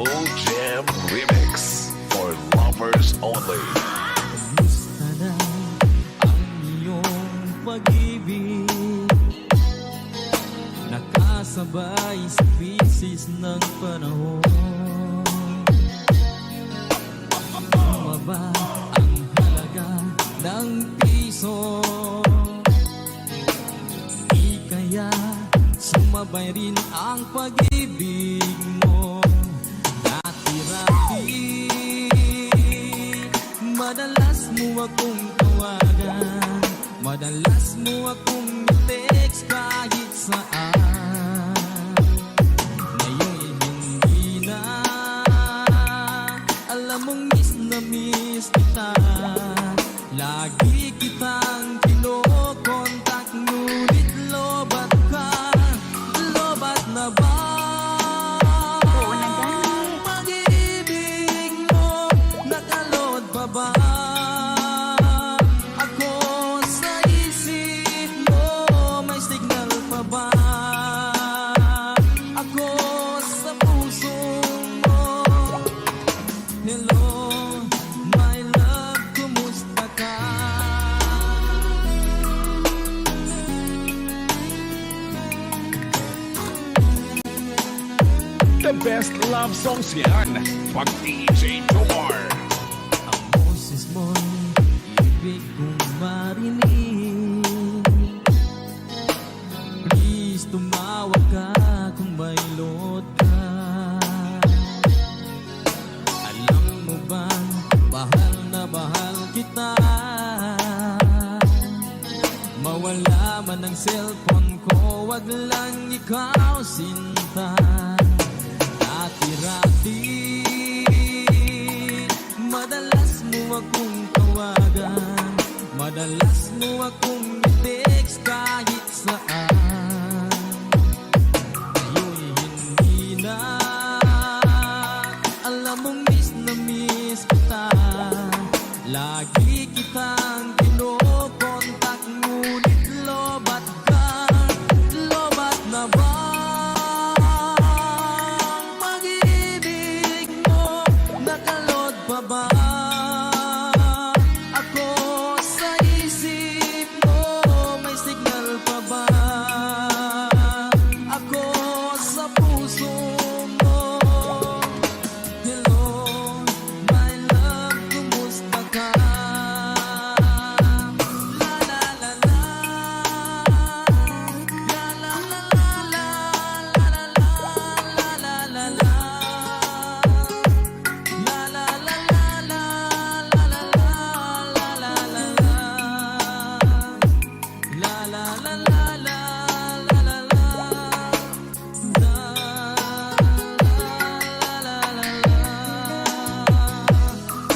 Full Jam Remix for lovers only. Kamusta na ang iyong pag-ibig? Nakasabay sa bisis ng panahon. Bumaba ang halaga ng piso. Di kaya sumabay rin ang pag-ibig mo. Dati-rati madalas mo akong tawagan, madalas mo akong text kahit saan. Ngayon hindi na, alam mong miss na miss kita. Lagi kitang kinokontak, ngunit lobat ka. Lobat na ba? Pag-ibig mo, nakalod pa ba? Ako sa isip mo, may signal pa ba? Ako sa puso mo. Hello, my love, kumusta ka? The best love songs yan, pag DJ Jomar. Ang boses mo'y ibig kong marinig. Please tumawag ka kung may load ka. Alam mo bang bahal na bahal kita? Mawala man ang cellphone ko, wag lang ikaw sinta. Dati-rati madalas mo akong tawagan, madalas mo akong text kahit saan. Ngayon hindi na, alam mong miss na miss kita. Lagi kitang kinokontak, ngunit lobat ka. Lobat na ba? Nakalod pa ba? Ako sa isip mo, may signal pa ba? Ako sa puso mo. Hello, my love, kumusta ka? La la la la, la la la la, la la la la, la la la.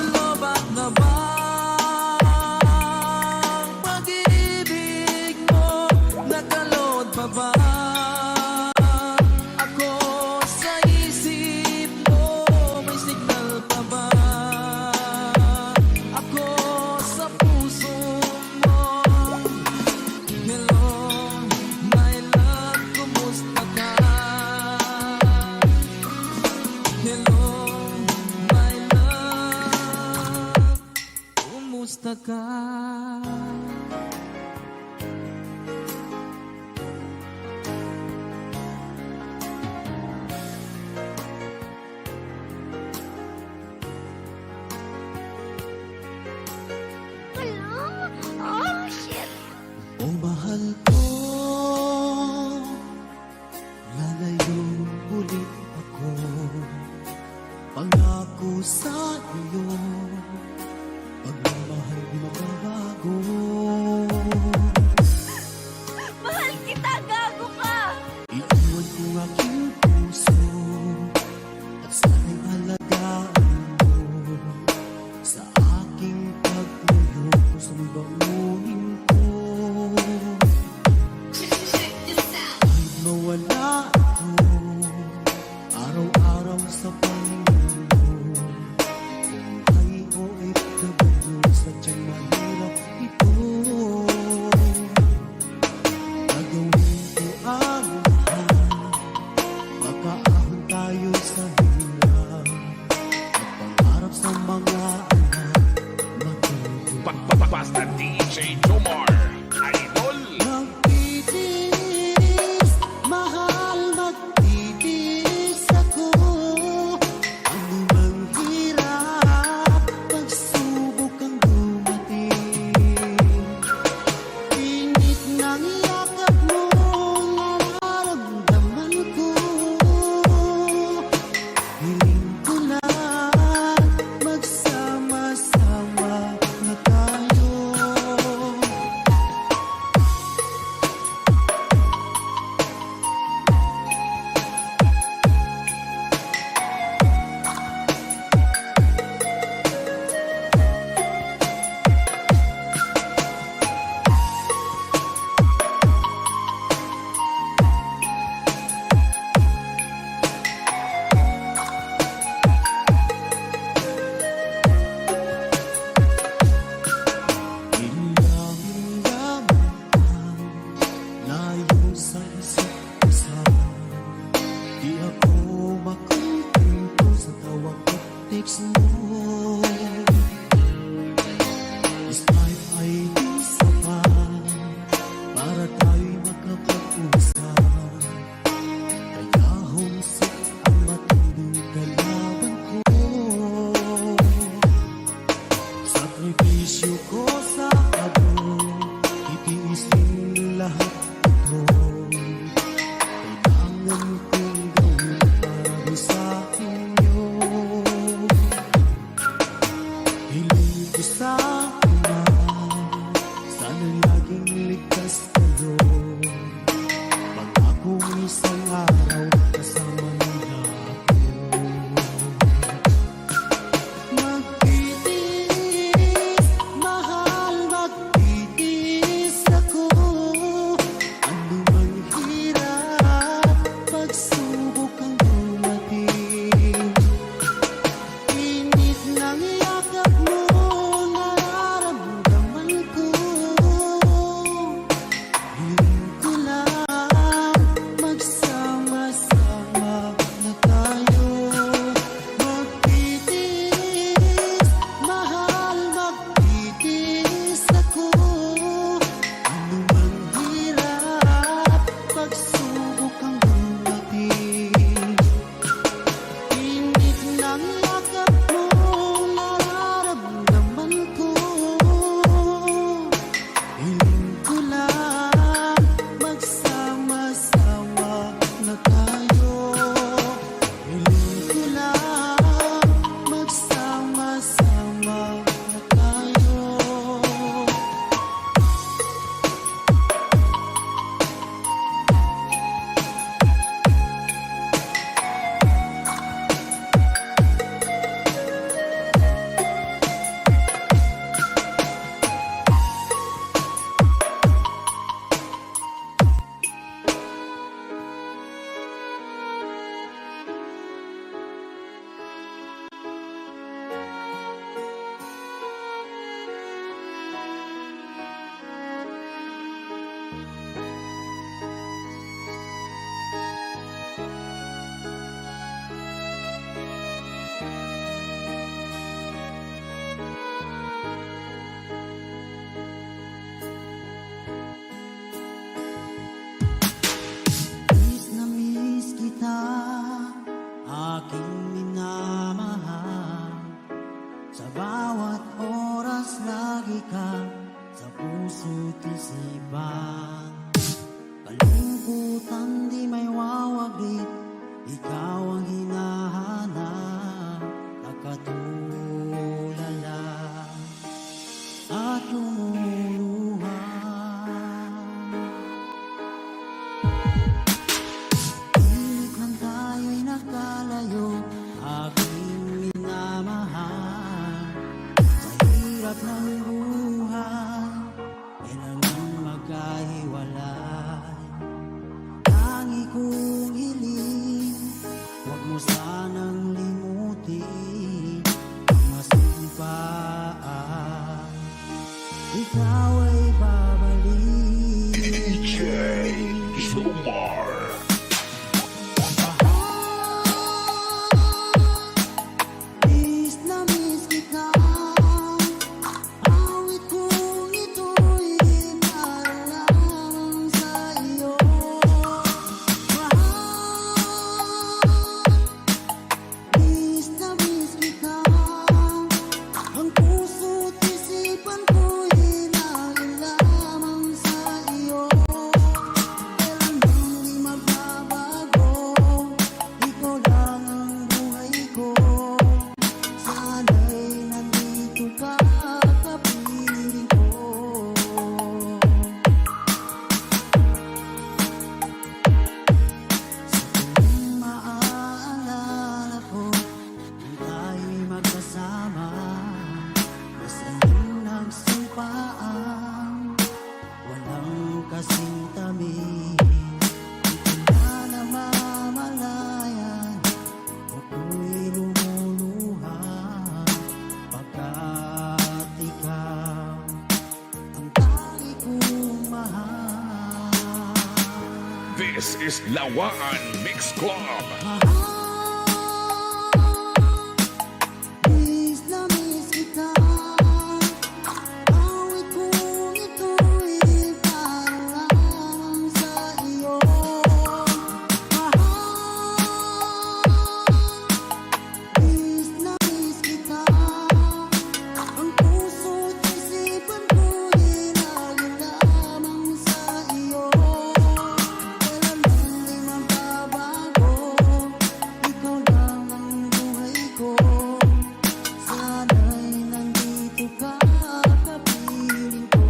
Lobat na ba? Pag-ibig mo, nakalod pa ba? Ako sa isip mo, may signal pa ba? Ako sa puso mo. Hello, my love, kumusta ka? Hello, my love, kumusta ka? Oh, shit. O mahal ko, lalayo ulit ako. Pangako sa iyo, pagmamahal di mababago. Mahal kita, gago ka. Iiwan ko aking puso at sana'y alagaan mo. Sa aking paglayo, kusang bangunin ko. Kahit mawala ako, araw-araw sa Panginoon. Buhay o OFW, sadyang mahirap ito. Gagawin ko ang lahat, makaahon tayo sa hirap. Di ako makontento sa tawag at text mo. Skype ay di sapat para tayo'y makapag-usap. Kaya homesick ang matinding kalaban ko. Sakripisyo ko sa abon, itiisin lahat ito. Kailangan kong gawin para sa inyo. is Lawaan Mix Club. Miss na miss kita. Awit kong ito'y para lang sa iyo. Miss na miss kita. Ang puso't isipan ko'y lagi lamang sa iyo. Kailan di magbabago, ikaw lang ang buhay ko. Sana'y nandito ka, kapiling ko.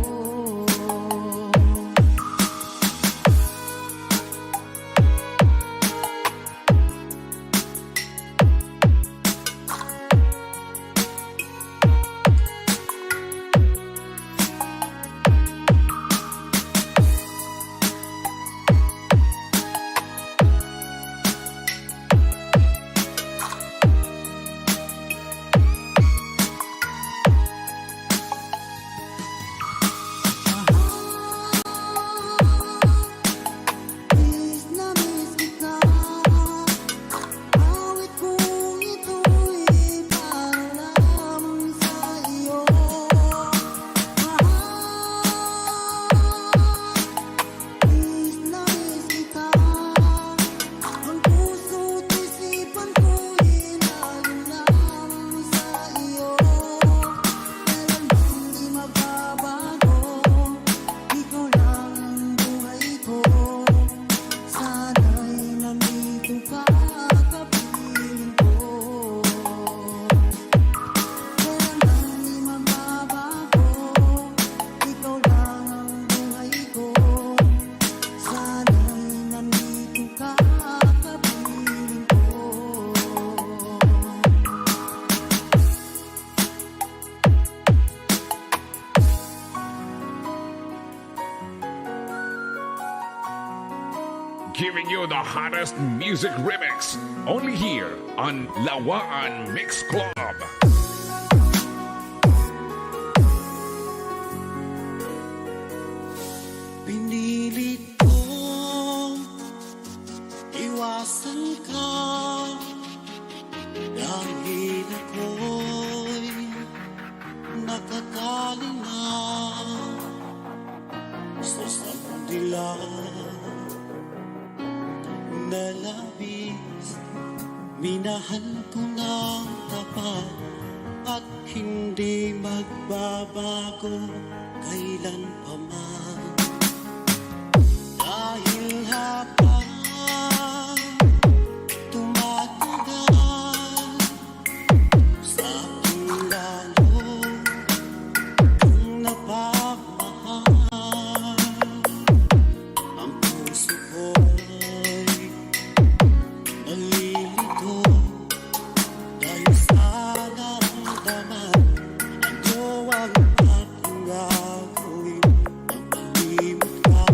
Miss na miss kita. Awit kong ito'y para lamang sa iyo. Miss na miss kita. Ang puso't isipan ko'y lagi lamang sa iyo. Kailan di magbabago, ikaw lang ang buhay ko. Sana'y nandito ka, kapiling ko. Kailan di magbabago, ikaw lang ang buhay ko. Sana'y nandito ka, kapiling ko. Giving you the hottest music remix. Only here on Lawaan Mix Club. Pinilit kong iwasan ka dahil ako'y nakatali na sa sandila na labis. Minahal ko ng tapat at hindi magbabago kailan pa man. Dahil habang tumatagal, sa akin lalo kang napagmahal. Ang puso ko'y nalilito dahil sa naramdaman. Ano ang aking gagawin nang malimot ka?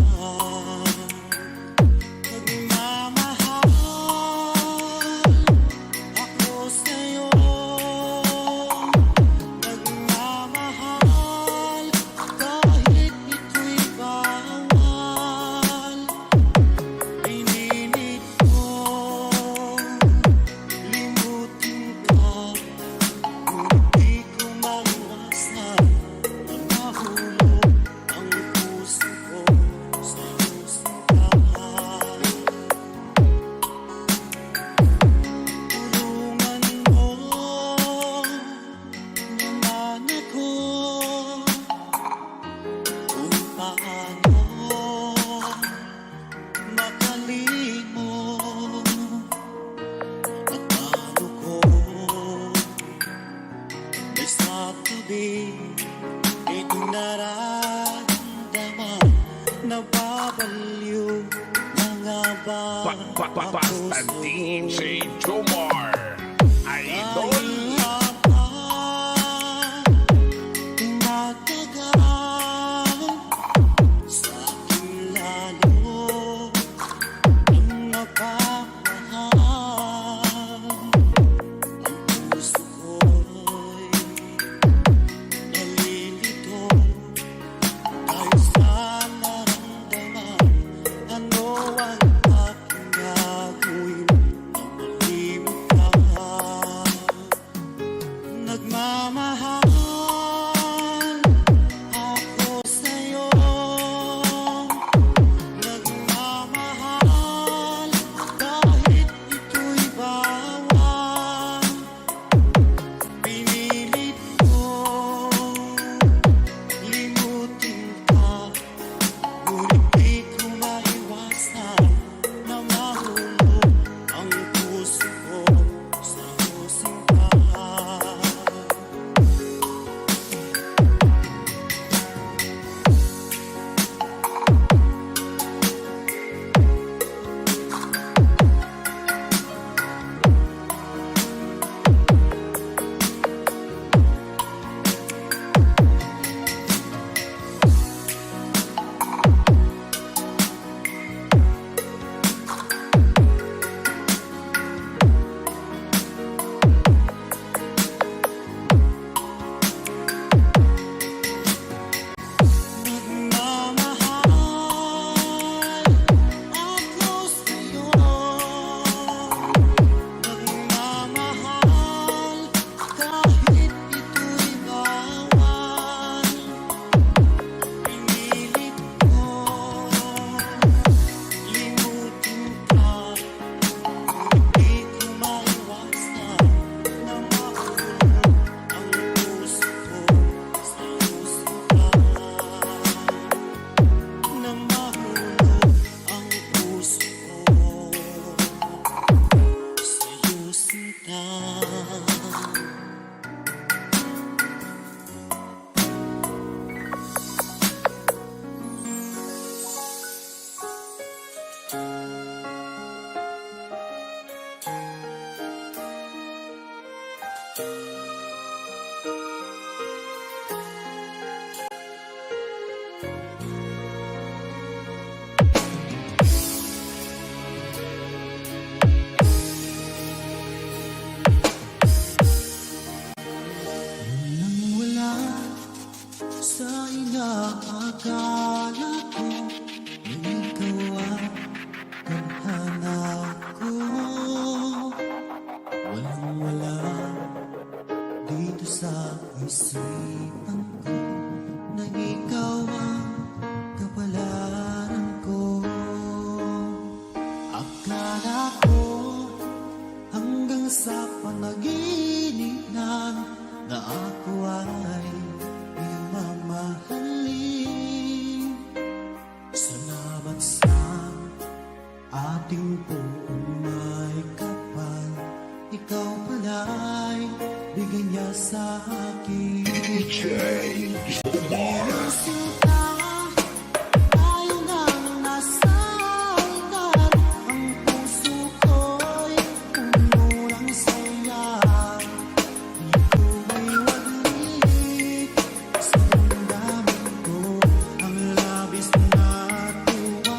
Nababaliw na nga ba Basta DJ Jomar. Idol. Sa akin lalo ang napamahal. ang sinta. Nang wala sa inaakala ko, ikaw ang tadhana ko. Walang wala dito sa isipan ko, na ikaw ang kapalaran ko. Akala ko hanggang sa panaginip na ako ay iyong mamahalin. Salamat sa ating buong may kapal, ikaw pala'y bigyan niya sa akin. Sinta, tayo nang nasa altar, ang puso ko'y puno ng saya. Ikaw ay waglit sa damdamin ko, ang labis na tuwa.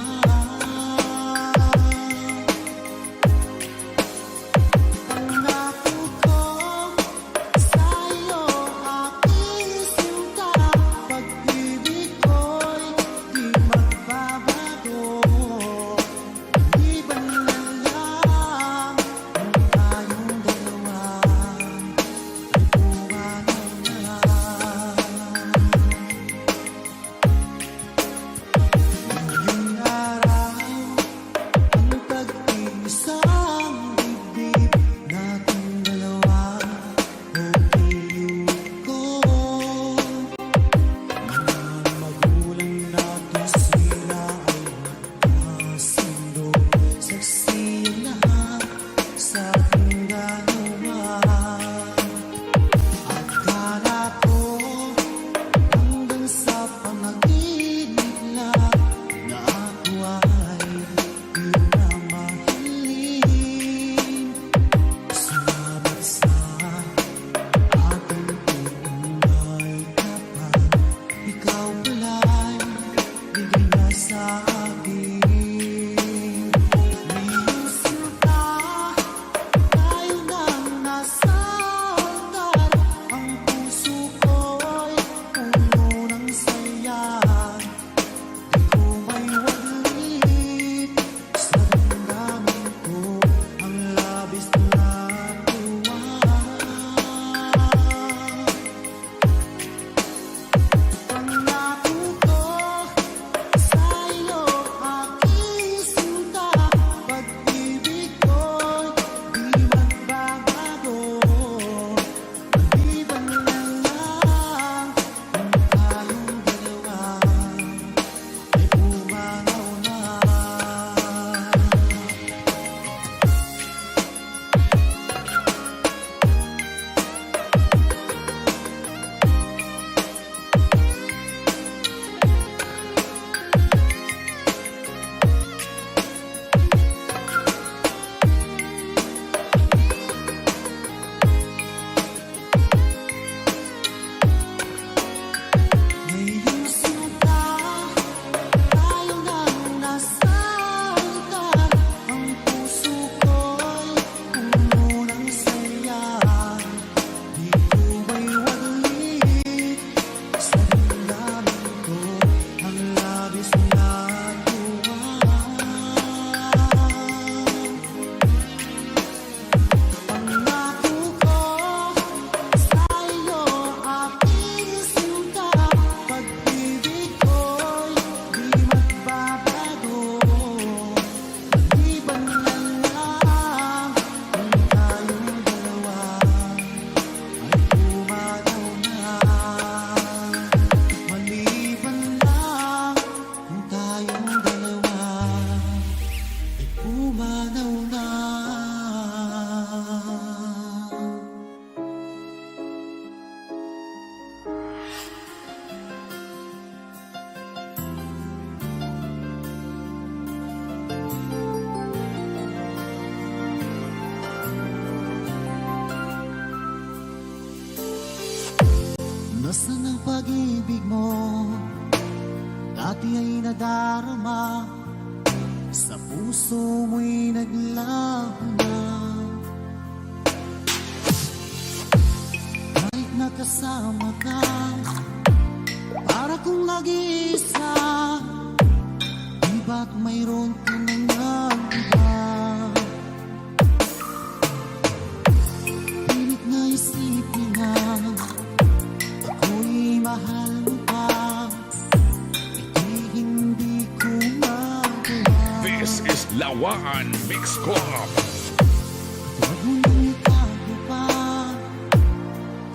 Pangako ko sa'yo, aking sinta, pag-ibig ko'y di magbabago. Iban na lang ang tayong dalawa, ay buwanan na. Ngayong araw, ang pag-iisang dibdib nating dalawa, o piling ko. Mga magulang natin sila ay magkasundo, saksi ang lahat sa ating dalawa. Akala ko hanggang sa panaginip lang na ako ay iyong mamahalin. Salamat sa ating buong may kapal, ikaw pala'y bigyan niya sa akin. Ngayong sinta, tayo nang Nasaan ang pag-ibig mo? Dati ay nadarama, sa puso mo'y naglaho na. Kahit nakasama ka, para kong nag-iisa, di ba't mayroon ka nang iba? Pilit na isipin na ako'y mahal mo pa, hindi ko magawa. This is Lawaan Mix Club. Huwag mo nang itago pa,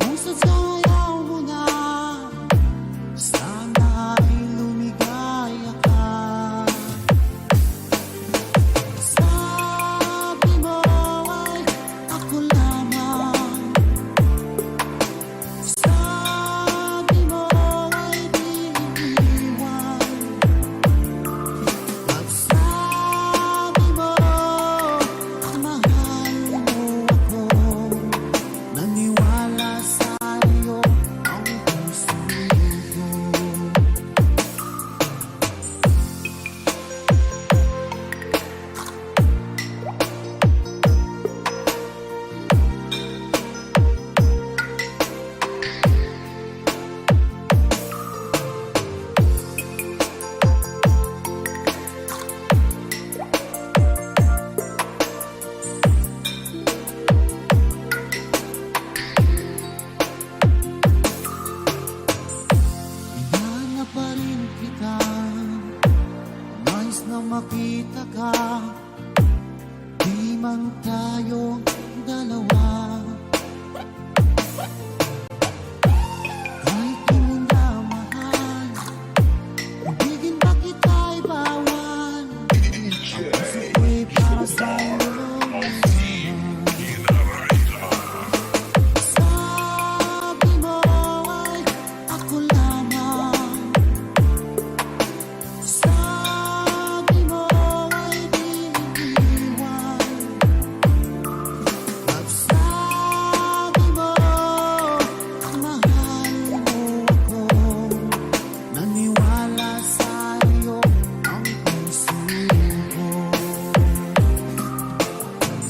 kung sasayaw mo na, sana ay lumigaya ka. Sabi mo ay ako lamang, sabi mo ay di iiwan, at sabi mo mahal mo ako. Naniwala sa'yo ang puso ko. Hinahanap pa rin kita, nais na makita ka, di man tayo dalawa. Kahit di mo na mahal, ibigin ba kita'y bawal? Ang puso ko'y para sa'yo. Sabi mo ay ako lamang, sabi mo ay di iiwan, at sabi mo mahal mo ako. Naniwala sa'yo ang puso ko.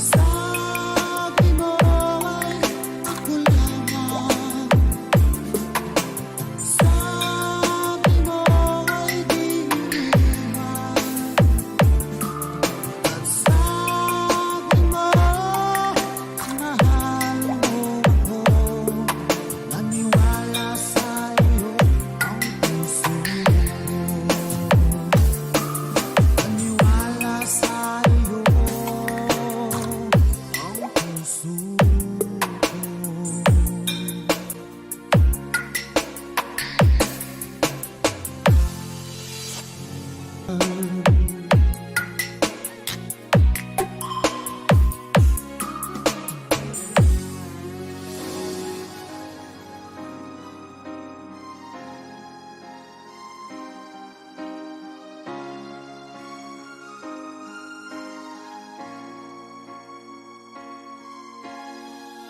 Sabi mo ay ako lamang, sabi mo ay di iiwan, at sabi mo mahal mo ako. Naniwala sa'yo ang puso ko. Naniwala sa'yo ang puso ko.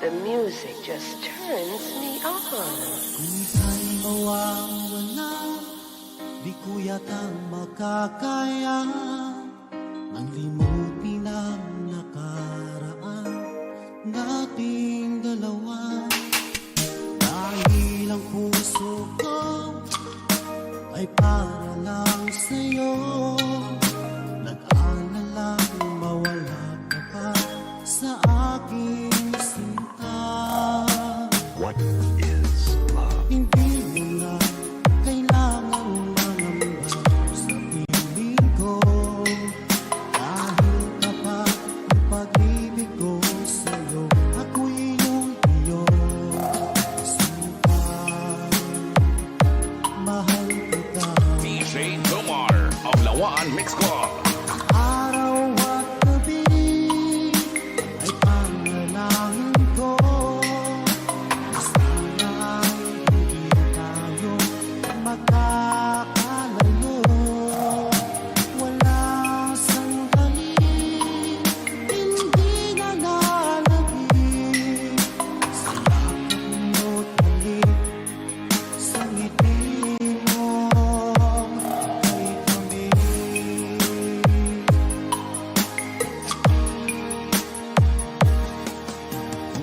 The music just turns me on. Kung ika'y mawawala, di ko yata makakaya nang limutin ang nakaraan nating dalawa. Dahil ang puso ko ay para lang sa'yo, nag-aalalang mawala ka pa sa aking sinta. What is love? Hindi mo na kailangan mangamba sa piling ko, dahil kapag ang pag-ibig ko sa'yo, ako'y iyong sumpah. Mahal kita. DJ Tomar of Lawaan Mix Club. Araw at gabi ay panalangin ko, sana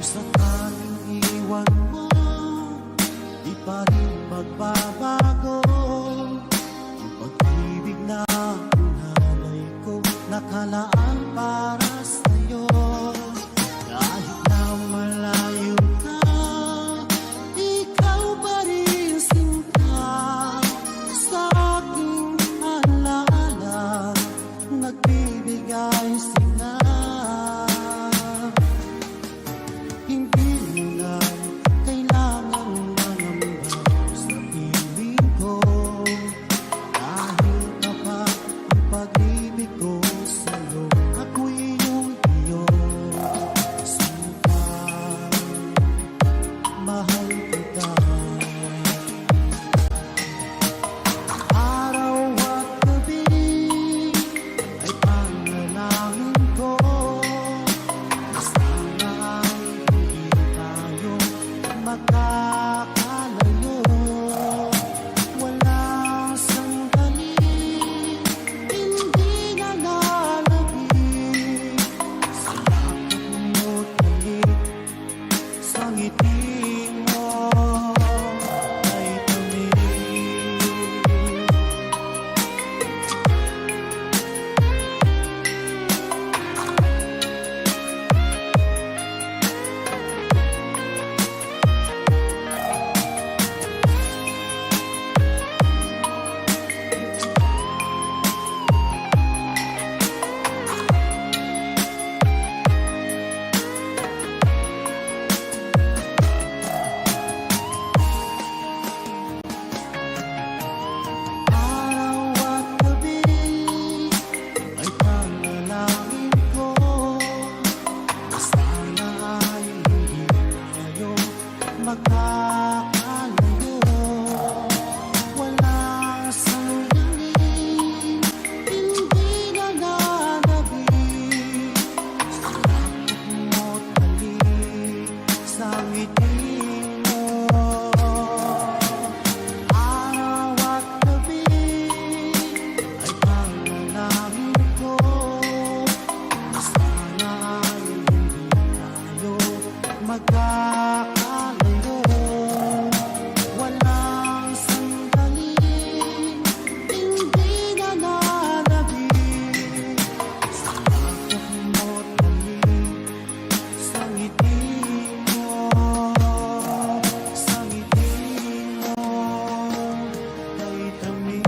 sakaling iwan mo, di pa rin magbabago. Ang pag-ibig na hinalay ko, nakalaan para sa'yo. Kahit na malayo ka, ikaw pa rin sinta sa aking alaala, nagbibigay sigla. Hindi mo na kailangan mangamba sa piling ko, dahil kapag ang pag-ibig ko sa'yo, ako'y iyong iyo. Sinta, mahal kita. Araw at gabi ay panalangin ko, na sana ay hindi tayo magkakalayo. Walang sandali, hindi na lalabig sa lakad mo't halik, sa ngiti mo ay tamis. Araw at gabi ay panalangin ko, na sana ay hindi tayo magkakalayo. Walang sandali, hindi na lalabig sa lakad mo't halik, sa ngiti mo. Araw at gabi ay panalangin ko, na sana ay hindi tayo magkakalayo. Walang sandali, hindi na lalabig sa lakad mo't halik, sa ngiti mo, sa ngiti mo ay tamis.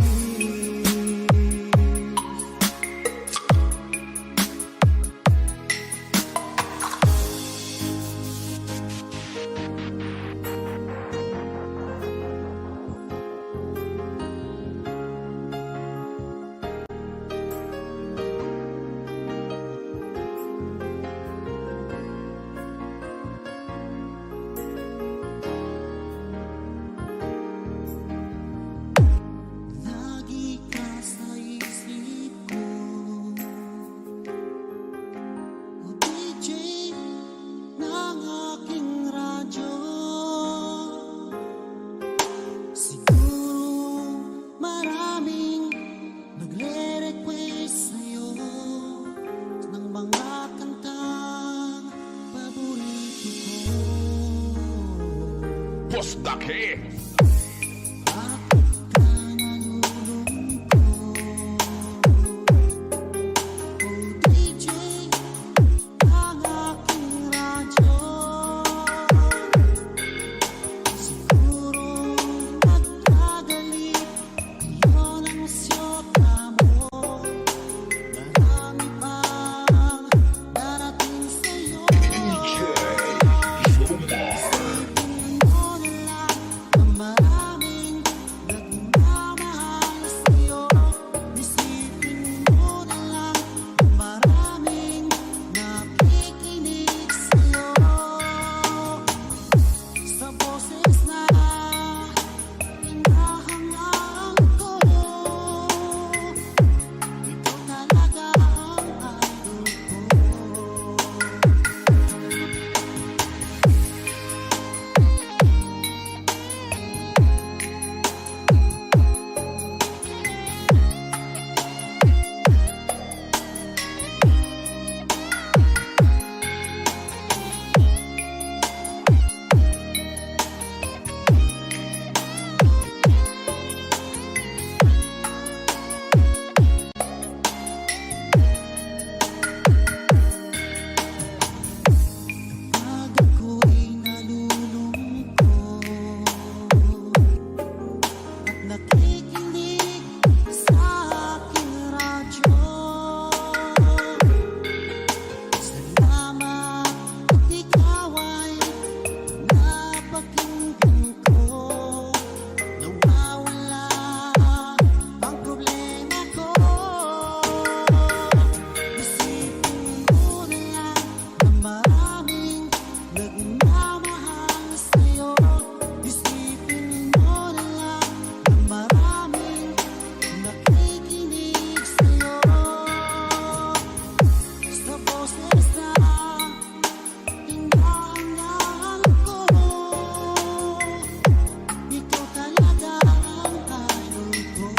Lagi ka sa isip ko, o DJ ng aking radyo. Siguro maraming nagre-request sa'yo ng mga kantang paborito ko. Boss Dake! Bakit ka nalulungkot? O DJ ng aking radyo. Siguro nagkagalit, yun ang siyota mo. Marami pang darating sa'yo. Isipin mo na lang ang nagmamahal sa'yo. Isipin mo na lang na maraming nakikinig sa'yo. Sa boses na hinahangaan ko, ikaw talaga ang idol ko.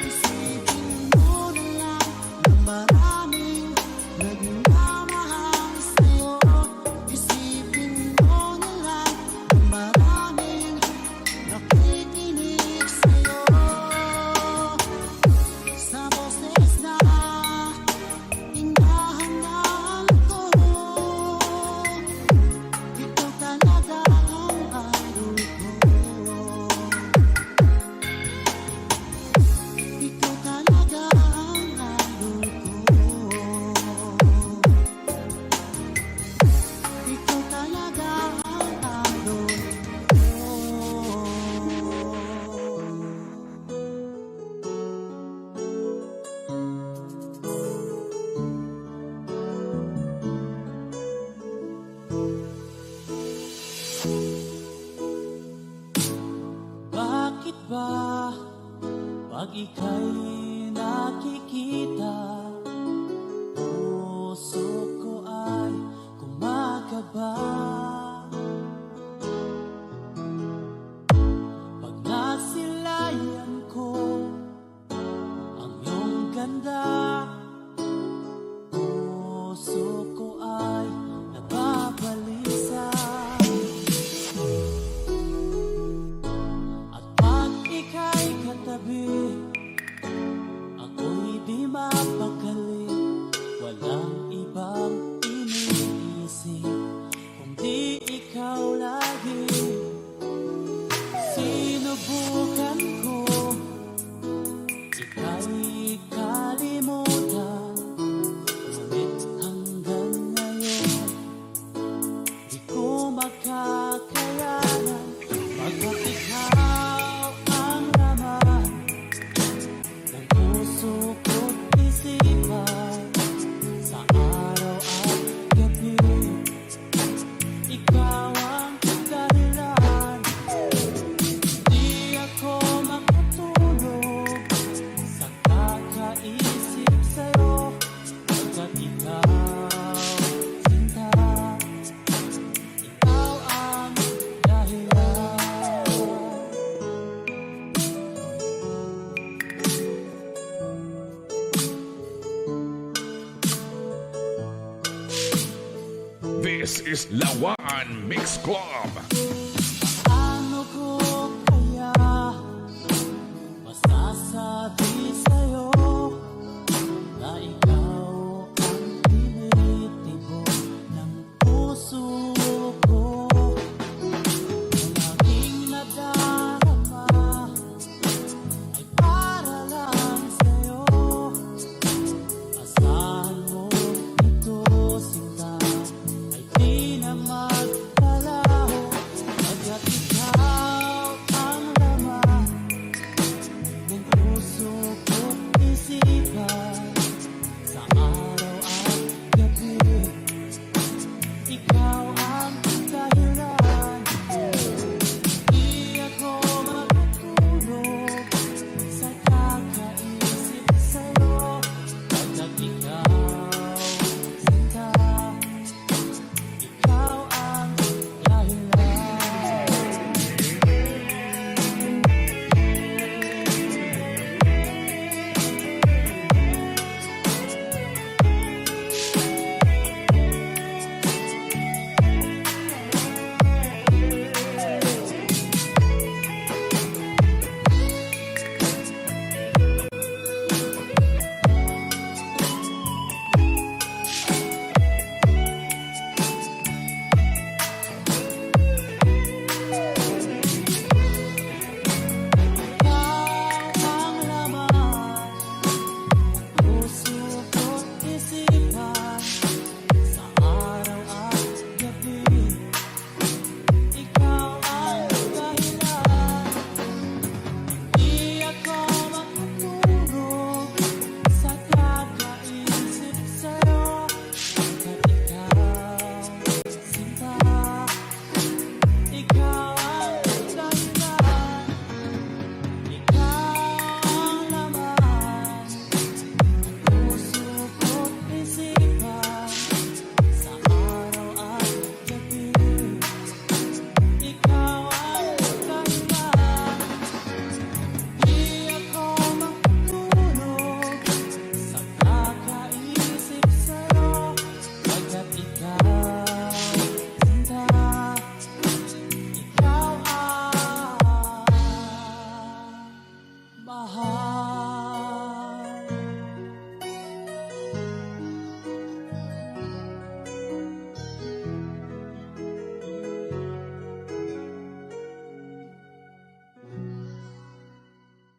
Isipin mo na lang na maraming nagmamahal sa'yo. Isipin mo na lang na maraming nakikinig sa'yo. Sa boses na hinahangaan ko, ikaw talaga ang idol ko. Ikaw talaga ang idol ko. Ikaw talaga ang idol ko. Bakit ba pag ika'y nakikita, puso ko ay kumakaba? Pag nasilayan ko ang iyong ganda, puso ko ay nababalisa. At pag ika'y katabi, ako'y di mapakali. Walang ibang iniisip kundi ikaw lagi. Sinubukan ko ika'y kalimutan, ngunit hanggang ngayon di ko makakayanan. Pagkat ikaw ang laman ng puso ko't isipan, sa araw at gabi ikaw ang dahilan. Di ako makatulog sa kakaisip sa'yo, pagkat ikaw, sinta, ikaw ang dahilan. This is Lawaan Mix Club. Ano ko kaya masasabi sa'yo na ikaw ang tinitibok ng puso ko? Ang aking nadarama ay para lang sa'yo. Asahan mo ito, sinta, ay di na magkalaho. Pagkat ikaw ang laman ng puso ko't isipan, sa araw at gabi ikaw